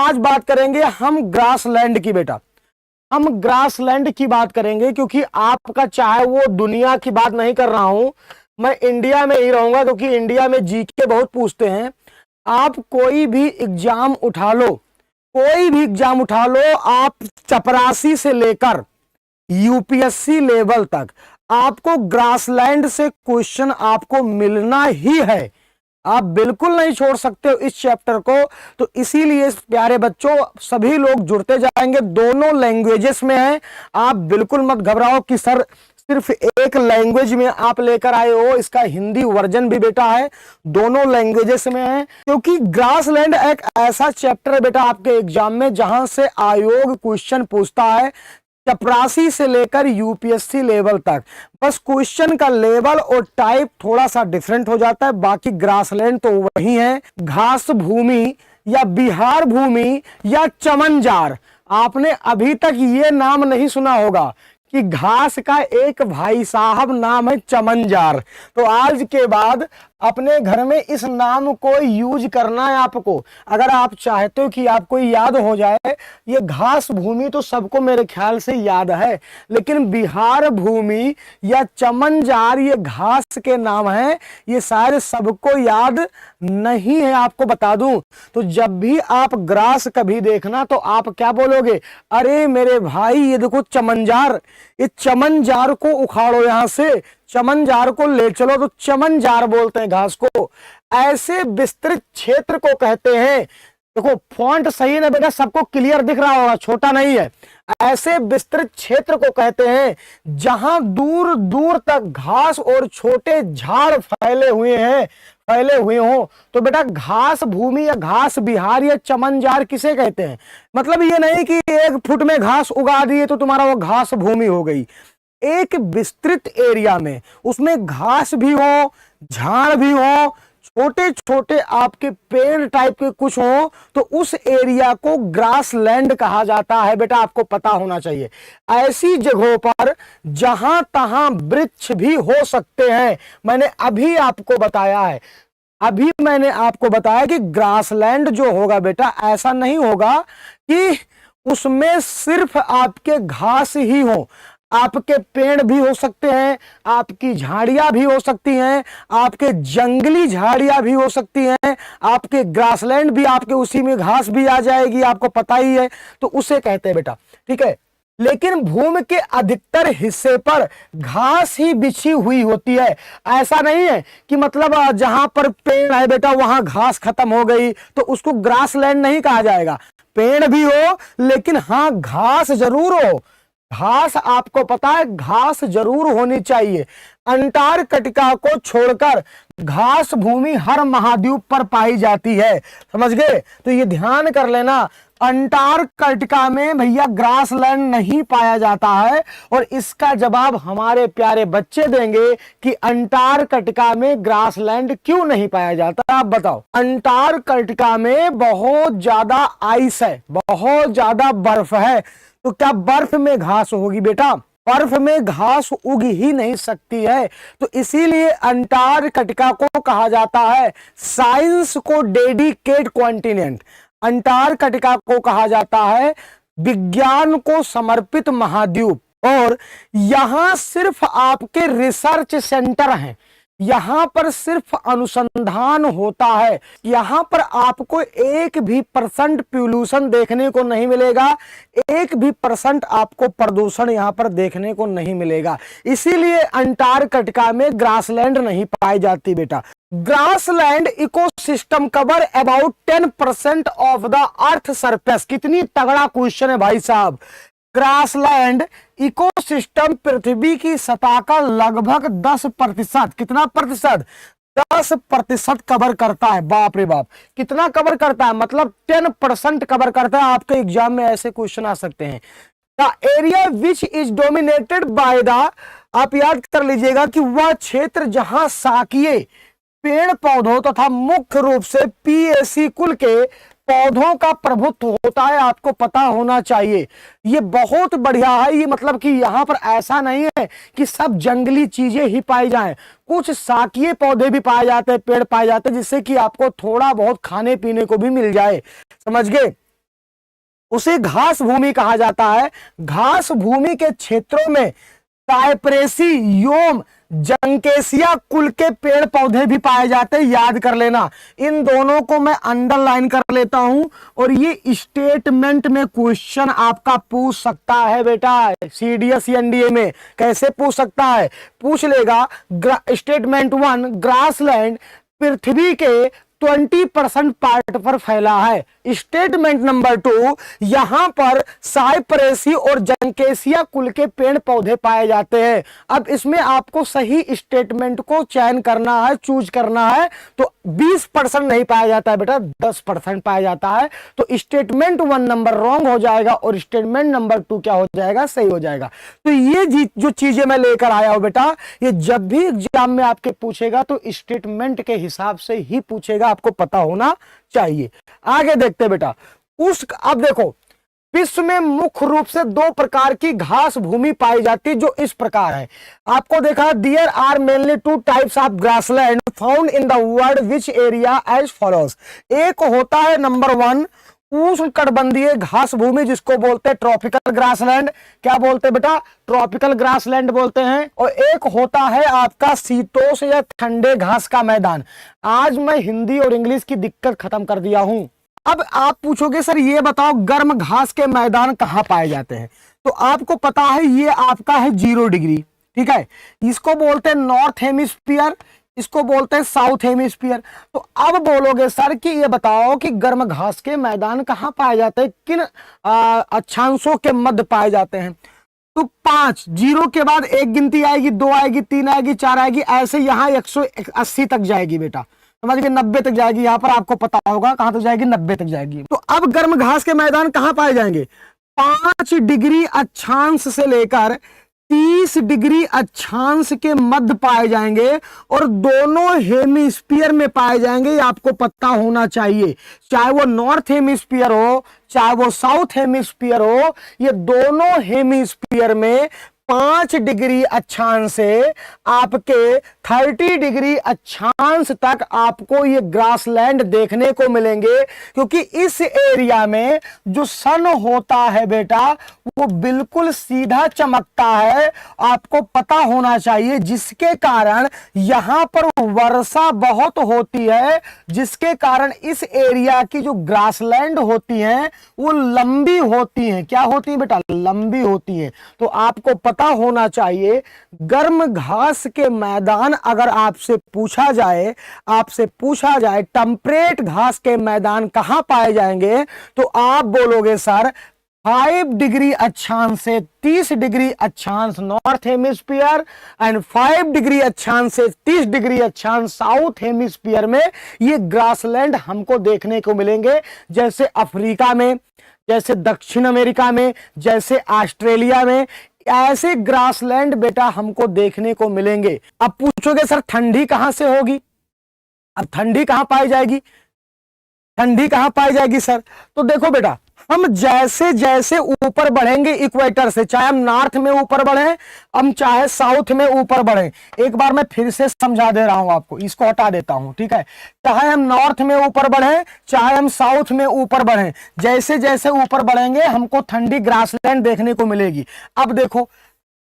आज बात करेंगे हम ग्रासलैंड की बेटा। हम ग्रासलैंड की बात करेंगे क्योंकि आपका चाहे वो दुनिया की बात नहीं कर रहा हूं, मैं इंडिया में ही रहूंगा क्योंकि इंडिया में जीके बहुत पूछते हैं। आप कोई भी एग्जाम उठा लो, कोई भी एग्जाम उठा लो, आप चपरासी से लेकर यूपीएससी लेवल तक आपको ग्रासलैंड से क्वेश्चन आपको मिलना ही है। आप बिल्कुल नहीं छोड़ सकते हो इस चैप्टर को। तो इसीलिए प्यारे बच्चों सभी लोग जुड़ते जाएंगे, दोनों लैंग्वेजेस में है। आप बिल्कुल मत घबराओ कि सर सिर्फ एक लैंग्वेज में आप लेकर आए हो, इसका हिंदी वर्जन भी बेटा है, दोनों लैंग्वेजेस में है। क्योंकि ग्रासलैंड एक ऐसा चैप्टर है बेटा आपके एग्जाम में जहां से आयोग क्वेश्चन पूछता है चपरासी से लेकर यूपीएससी लेवल तक। बस क्वेश्चन का लेवल और टाइप थोड़ा सा डिफरेंट हो जाता है, बाकी ग्रासलैंड तो वही है। घास भूमि या बिहार भूमि या चमनजार, आपने अभी तक ये नाम नहीं सुना होगा कि घास का एक भाई साहब नाम है चमनजार। तो आज के बाद अपने घर में इस नाम को यूज करना है आपको, अगर आप चाहते हो कि आपको याद हो जाए। ये घास भूमि तो सबको मेरे ख्याल से याद है, लेकिन बिहार भूमि या चमनजार ये घास के नाम है, ये शायद सबको याद नहीं है। आपको बता दूं, तो जब भी आप ग्रास कभी देखना तो आप क्या बोलोगे, अरे मेरे भाई ये देखो चमनजार, ये चमनजार को उखाड़ो, यहां से चमनजार को ले चलो। तो चमनजार बोलते हैं घास को। ऐसे विस्तृत क्षेत्र को कहते हैं, देखो फॉन्ट सही है ना बेटा, सबको क्लियर दिख रहा होगा, छोटा नहीं है। ऐसे विस्तृत क्षेत्र को कहते हैं जहां दूर दूर तक घास और छोटे झाड़ फैले हुए हों। तो बेटा घास भूमि या घास बिहार या चमनजार किसे कहते हैं? मतलब ये नहीं कि 1 फुट में घास उगा दिए तो तुम्हारा वो घास भूमि हो गई। एक विस्तृत एरिया में उसमें घास भी हो, झाड़ भी हो, छोटे छोटे आपके पेड़ टाइप के कुछ हो, तो उस एरिया को ग्रासलैंड कहा जाता है बेटा, आपको पता होना चाहिए। ऐसी जगहों पर जहां तहां वृक्ष भी हो सकते हैं। मैंने अभी आपको बताया कि ग्रासलैंड जो होगा बेटा, ऐसा नहीं होगा कि उसमें सिर्फ आपके घास ही हो, आपके पेड़ भी हो सकते हैं, आपकी झाड़ियां भी हो सकती हैं, आपके जंगली झाड़ियां भी हो सकती हैं, आपके ग्रासलैंड भी, आपके उसी में घास भी आ जाएगी, आपको पता ही है। तो उसे कहते हैं बेटा, ठीक है। लेकिन भूमि के अधिकतर हिस्से पर घास ही बिछी हुई होती है। ऐसा नहीं है कि मतलब जहां पर पेड़ है बेटा वहां घास खत्म हो गई तो उसको ग्रासलैंड नहीं कहा जाएगा। पेड़ भी हो लेकिन हाँ घास जरूर हो। घास आपको पता है, घास जरूर होनी चाहिए। अंटार्कटिका को छोड़कर घास भूमि हर महाद्वीप पर पाई जाती है, समझ गए? तो ये ध्यान कर लेना, अंटार्कटिका में भैया ग्रासलैंड नहीं पाया जाता है। और इसका जवाब हमारे प्यारे बच्चे देंगे कि अंटार्कटिका में ग्रासलैंड क्यों नहीं पाया जाता। आप बताओ। अंटार्कटिका में बहुत ज्यादा आइस है, बहुत ज्यादा बर्फ है, तो क्या बर्फ में घास होगी बेटा? बर्फ में घास उग ही नहीं सकती है। तो इसीलिए अंटार्कटिका को कहा जाता है साइंस को डेडिकेट कॉन्टिनेंट। अंटार्कटिका को कहा जाता है विज्ञान को समर्पित महाद्वीप। और यहां सिर्फ आपके रिसर्च सेंटर हैं, यहां पर सिर्फ अनुसंधान होता है। यहां पर आपको 1% पोल्यूशन देखने को नहीं मिलेगा, 1% आपको प्रदूषण यहां पर देखने को नहीं मिलेगा। इसीलिए अंटार्कटिका में ग्रासलैंड नहीं पाई जाती बेटा। Grassland ecosystem cover about 10% of the earth surface. कितनी तगड़ा क्वेश्चन है भाई साहब। ग्रासलैंड इकोसिस्टम पृथ्वी की सतह का लगभग 10%, कितना प्रतिशत? 10% कवर करता है। बाप रे बाप, कितना कवर करता है? मतलब 10% कवर करता है। आपके एग्जाम में ऐसे क्वेश्चन आ सकते हैं। The area which is dominated by the, आप याद कर लीजिएगा कि वह क्षेत्र जहां शाकीय पेड़ पौधों तथा मुख्य रूप से पीएसी कुल के पौधों का प्रभुत्व होता है, आपको पता होना चाहिए। ये बहुत बढ़िया है। ये मतलब कि यहां पर ऐसा नहीं है कि सब जंगली चीजें ही पाई जाएं, कुछ शाकीय पौधे भी पाए जाते हैं, पेड़ पाए जाते हैं, जिससे कि आपको थोड़ा बहुत खाने पीने को भी मिल जाए, समझ गए? उसे घास भूमि कहा जाता है। घास भूमि के क्षेत्रों में साइप्रेसी, योम, जंकेसिया कुल के पेड़ पौधे भी पाए जाते हैं, याद कर लेना। इन दोनों को मैं अंडरलाइन कर लेता हूं और ये स्टेटमेंट में क्वेश्चन आपका पूछ सकता है बेटा। सीडीएस एनडीए में कैसे पूछ सकता है? पूछ लेगा स्टेटमेंट 1, ग्रासलैंड पृथ्वी के 20% पार्ट पर फैला है। स्टेटमेंट नंबर 2, यहां पर साइप्रेसी और जंकेसिया कुल के पेड़ पौधे पाए जाते हैं। अब इसमें आपको सही स्टेटमेंट को चयन करना है, चूज करना है। तो 20% नहीं पाया जाता है बेटा, 10% पाया जाता है। तो स्टेटमेंट 1 नंबर रॉन्ग हो जाएगा और स्टेटमेंट नंबर 2 क्या हो जाएगा? सही हो जाएगा। तो ये जो चीजें मैं लेकर आया हूं बेटा, ये जब भी एग्जाम में आपके पूछेगा तो स्टेटमेंट के हिसाब से ही पूछेगा, आपको पता होना चाहिए। आगे देखते बेटा। अब देखो, विश्व में मुख्य रूप से 2 प्रकार की घास भूमि पाई जाती है, जो इस प्रकार है। आपको देखा, there are mainly 2 types of grassland found in the world which area as follows. एक होता है नंबर 1 उष्णकटिबंधीय घास भूमि, जिसको बोलते हैं ट्रॉपिकल ग्रासलैंड। क्या बोलते हैं बेटा? ट्रॉपिकल ग्रासलैंड बोलते हैं। और एक होता है आपका शीतोष्ण या ठंडे घास का मैदान। आज मैं हिंदी और इंग्लिश की दिक्कत खत्म कर दिया हूं। अब आप पूछोगे सर ये बताओ गर्म घास के मैदान कहां पाए जाते हैं? तो आपको पता है ये आपका है 0 डिग्री, ठीक है। इसको बोलते हैं नॉर्थ हेमिस्फीयर, इसको बोलते हैं साउथ हेमिस्फीयर। तो अब बोलोगे सर कि ये बताओ कि गर्म घास के मैदान कहां पाए जाते हैं, किन अक्षांशों के मध्य पाए जाते हैं? तो 5, 0 के बाद 1 गिनती आएगी, 2 आएगी, 3 आएगी, 4 आएगी, ऐसे यहां 180 तक जाएगी बेटा, समझ गए? 90 तक जाएगी। यहां पर आपको पता होगा कहां तक जाएगी, 90 तक जाएगी। तो अब गर्म घास के मैदान कहां पाए जाएंगे? 5 डिग्री अक्षांश से लेकर 30 डिग्री अक्षांश के मध्य पाए जाएंगे और दोनों हेमिस्फीयर में पाए जाएंगे। ये आपको पता होना चाहिए, चाहे वो नॉर्थ हेमिस्फीयर हो चाहे वो साउथ हेमिस्फीयर हो, ये दोनों हेमिस्फीयर में 5 डिग्री अक्षांश से आपके 30 डिग्री अक्षांश तक आपको ये ग्रासलैंड देखने को मिलेंगे। क्योंकि इस एरिया में जो सन होता है बेटा वो बिल्कुल सीधा चमकता है, आपको पता होना चाहिए, जिसके कारण यहां पर वर्षा बहुत होती है, जिसके कारण इस एरिया की जो ग्रासलैंड होती हैं वो लंबी होती हैं। क्या होती है बेटा? लंबी होती है। तो आपको पता होना चाहिए गर्म घास के मैदान अगर आपसे पूछा जाए टेम्परेट घास के मैदान कहां पाए जाएंगे, तो आप बोलोगे सर 5 डिग्री अक्षांश से 30 डिग्री अक्षांश नॉर्थ हेमिस्फीयर एंड 5 डिग्री अक्षांश से 30 डिग्री अक्षांश साउथ हेमिस्फीयर में ये ग्रासलैंड हमको देखने को मिलेंगे। जैसे अफ्रीका में, जैसे दक्षिण अमेरिका में, जैसे ऑस्ट्रेलिया में, ऐसे ग्रासलैंड बेटा हमको देखने को मिलेंगे। अब पूछोगे सर ठंडी कहां से होगी? अब ठंडी कहां पाई जाएगी? ठंडी कहां पाई जाएगी सर? तो देखो बेटा, हम जैसे जैसे ऊपर बढ़ेंगे इक्वेटर से, चाहे हम नॉर्थ में ऊपर बढ़े, हम चाहे साउथ में ऊपर बढ़े, एक बार मैं फिर से समझा दे रहा हूं आपको, इसको हटा देता हूं, ठीक है। चाहे हम नॉर्थ में ऊपर बढ़े, चाहे हम साउथ में ऊपर बढ़े, जैसे जैसे ऊपर बढ़ेंगे हमको ठंडी ग्रासलैंड देखने को मिलेगी। अब देखो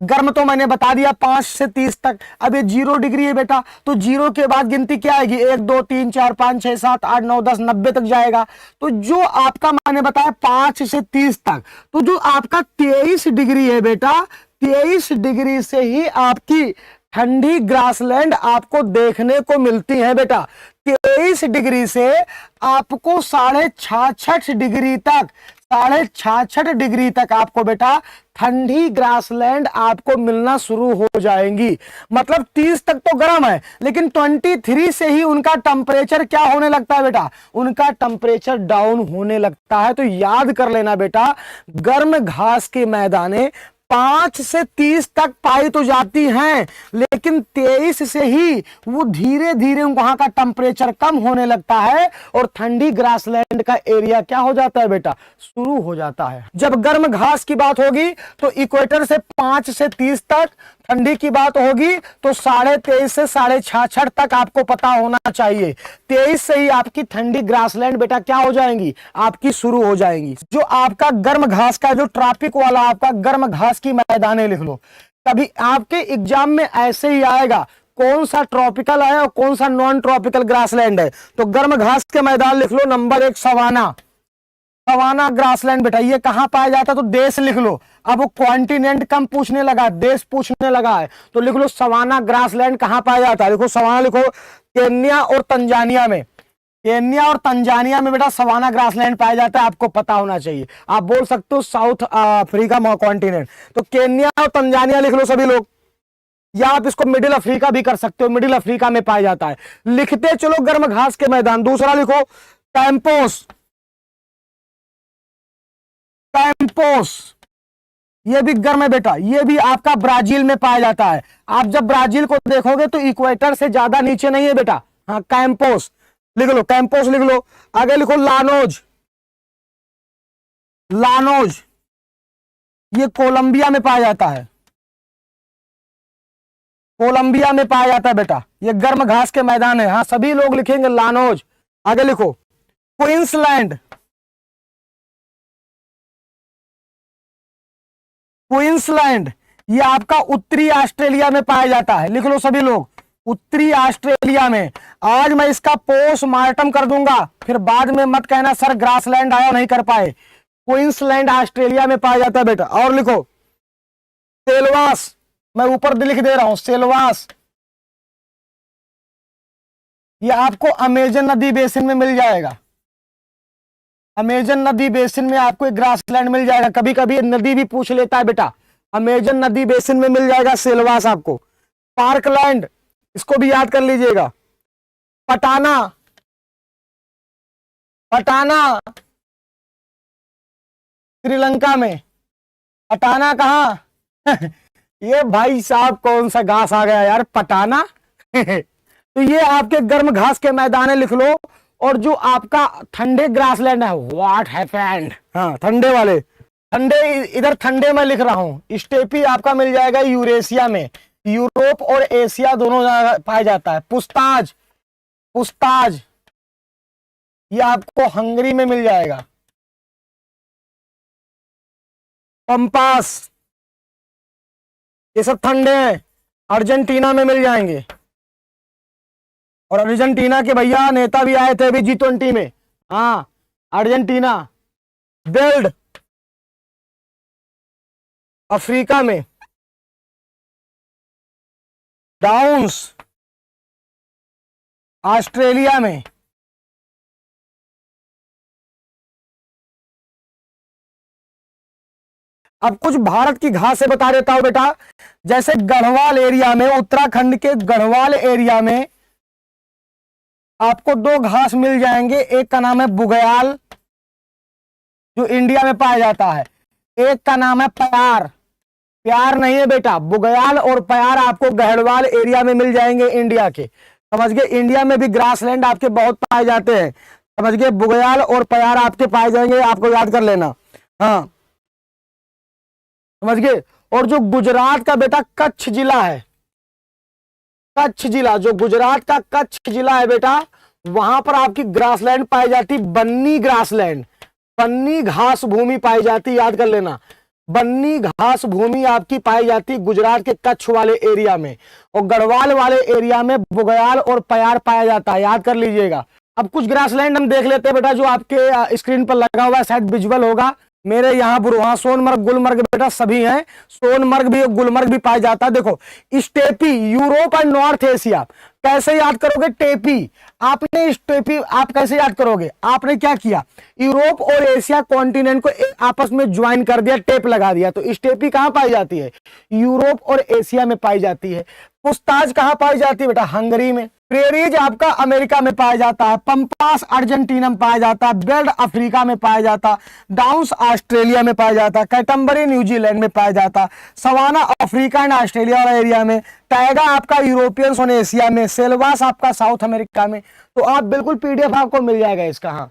गर्म तो मैंने बता दिया 5 से 30 तक। अब ये 0 डिग्री है बेटा, तो 0 के बाद गिनती क्या आएगी? 1 2 3 4 5 6 7 8 9 10 90 तक जाएगा। तो जो आपका मैंने बताया 5 से 30 तक, तो जो आपका 23 डिग्री है बेटा, 23 डिग्री से ही आपकी ठंडी ग्रासलैंड आपको देखने को मिलती है बेटा। 23 डिग्री से आपको 66.5 डिग्री तक, 66.5 डिग्री तक आपको बेटा ठंडी ग्रासलैंड आपको मिलना शुरू हो जाएंगी। मतलब 30 तक तो गर्म है, लेकिन 23 से ही उनका टेम्परेचर क्या होने लगता है बेटा? उनका टेम्परेचर डाउन होने लगता है। तो याद कर लेना बेटा, गर्म घास के मैदाने 5 से 30 तक पाई तो जाती हैं, लेकिन 23 से ही वो धीरे धीरे वहां का टेम्परेचर कम होने लगता है और ठंडी ग्रासलैंड का एरिया क्या हो जाता है बेटा, शुरू हो जाता है। जब गर्म घास की बात होगी तो इक्वेटर से 5 से 30 तक, ठंडी की बात होगी तो 23.5 से 66.5 तक आपको पता होना चाहिए। 23 से ही आपकी ठंडी ग्रासलैंड बेटा क्या हो जाएंगी, आपकी शुरू हो जाएंगी। जो आपका गर्म घास का, जो ट्रॉपिक वाला आपका गर्म घास की मैदानें लिख लो। कभी आपके एग्जाम में ऐसे ही आएगा कौन सा ट्रॉपिकल है और कौन सा नॉन ट्रॉपिकल ग्रासलैंड है, तो गर्म घास के मैदान लिख लो। नंबर 1 सवाना, सवाना ग्रासलैंड बेटा ये कहां पाया जाता है, तो देश लिख लो। अब वो कॉन्टिनेंट कम पूछने लगा, देश पूछने लगा है, तो लिख लो सवाना ग्रासलैंड कहां पाया जाता है। लिखो सवाना, लिखो केन्या और तंजानिया में, केन्या और तंजानिया में बेटा सवाना ग्रासलैंड पाया जाता है, आपको पता होना चाहिए। आप बोल सकते हो साउथ अफ्रीका कॉन्टिनेंट, तो केन्या और तंजानिया लिख लो सभी लोग, या आप इसको मिडिल अफ्रीका भी कर सकते हो, मिडिल अफ्रीका में पाया जाता है। लिखते चलो गर्म घास के मैदान। दूसरा लिखो कैंपोस, कैंपोस ये भी गर्म है बेटा, ये भी आपका ब्राजील में पाया जाता है। आप जब ब्राजील को देखोगे तो इक्वेटर से ज्यादा नीचे नहीं है बेटा। हाँ कैंपोस लिख लो, कैंपोस लिख लो। आगे लिखो लानोज, लानोज ये कोलंबिया में पाया जाता है, कोलंबिया में पाया जाता है बेटा, ये गर्म घास के मैदान है। हाँ सभी लोग लिखेंगे लानोज। आगे लिखो क्वींसलैंड, क्वींसलैंड ये आपका उत्तरी ऑस्ट्रेलिया में पाया जाता है। लिख लो सभी लोग, उत्तरी ऑस्ट्रेलिया में। आज मैं इसका पोस्टमार्टम कर दूंगा, फिर बाद में मत कहना सर ग्रासलैंड आया नहीं कर पाए। क्वींसलैंड ऑस्ट्रेलिया में पाया जाता है बेटा। और लिखो सेल्वास, मैं ऊपर लिख दे रहा हूं सेल्वास, ये आपको अमेजन नदी बेसिन में मिल जाएगा। अमेजन नदी बेसिन में आपको एक ग्रासलैंड मिल जाएगा, कभी कभी नदी भी पूछ लेता है बेटा। अमेजन नदी बेसिन में मिल जाएगा सेल्वास आपको। पार्कलैंड इसको भी याद कर लीजिएगा। पटाना, पटाना श्रीलंका में, पटाना कहां ये भाई साहब कौन सा घास आ गया यार, पटाना तो ये आपके गर्म घास के मैदान लिख लो। और जो आपका ठंडे ग्रासलैंड है, व्हाट हैपेंड, हाँ ठंडे वाले, ठंडे इधर ठंडे में लिख रहा हूं। स्टेपी आपका मिल जाएगा यूरेशिया में, यूरोप और एशिया दोनों जगह पाया जाता है। पुस्ताज, पुस्ताज ये आपको हंगरी में मिल जाएगा। पंपास ये सब ठंडे हैं, अर्जेंटीना में मिल जाएंगे। और अर्जेंटीना के भैया नेता भी आए थे अभी G20 में, हाँ अर्जेंटीना। बेल्ड अफ्रीका में, डाउन्स ऑस्ट्रेलिया में, अब कुछ भारत की घास से बता देता हूं बेटा। जैसे गढ़वाल एरिया में, उत्तराखंड के गढ़वाल एरिया में आपको 2 घास मिल जाएंगे। एक का नाम है बुगयाल जो इंडिया में पाया जाता है, एक का नाम है प्यार। प्यार नहीं है बेटा, बुगयाल और प्यार आपको गढ़वाल एरिया में मिल जाएंगे इंडिया के, समझ गए। इंडिया में भी ग्रासलैंड आपके बहुत पाए जाते हैं, समझ गए। बुगयाल और प्यार आपके पाए जाएंगे, आपको याद कर लेना, हाँ समझ गए। और जो गुजरात का बेटा कच्छ जिला है, कच्छ जिला, जो गुजरात का कच्छ जिला है बेटा, वहां पर आपकी ग्रासलैंड पाई जाती, बन्नी ग्रासलैंड, बन्नी घास भूमि पाई जाती, याद कर लेना। बन्नी घास भूमि आपकी पाई जाती गुजरात के कच्छ वाले एरिया में, और गढ़वाल वाले एरिया में बुगयाल और प्यार पाया जाता है, याद कर लीजिएगा। अब कुछ ग्रासलैंड हम देख लेते हैं बेटा, जो आपके स्क्रीन पर लगा हुआ है, शायद विजुअल होगा मेरे यहाँ पर। वहां सोनमर्ग गुलमर्ग बेटा सभी हैं, सोनमर्ग भी गुलमर्ग भी पाया जाता है। देखो स्टेपी, यूरोप और नॉर्थ एशिया, कैसे याद करोगे टेपी, आपने स्टेपी आप कैसे याद करोगे, आपने क्या किया, यूरोप और एशिया कॉन्टिनेंट को आपस में ज्वाइन कर दिया, टेप लगा दिया। तो स्टेपी कहां पाई जाती है, यूरोप और एशिया में पाई जाती है। पुस्ताज कहां पाई जाती है बेटा, हंगरी में। प्रेरीज आपका अमेरिका में पाया जाता है, पंपास अर्जेंटीना में पाया जाता है, बेल्ड अफ्रीका में पाया जाता है, डाउन्स ऑस्ट्रेलिया में पाया जाता है, कैटम्बरी न्यूजीलैंड में पाया जाता है, सवाना अफ्रीका एंड ऑस्ट्रेलिया वाला एरिया में, टाइगा आपका यूरोपियन और एशिया में, सेल्वास आपका साउथ अमेरिका में। तो आप बिल्कुल पीडीएफ आपको मिल जाएगा इसका। हाँ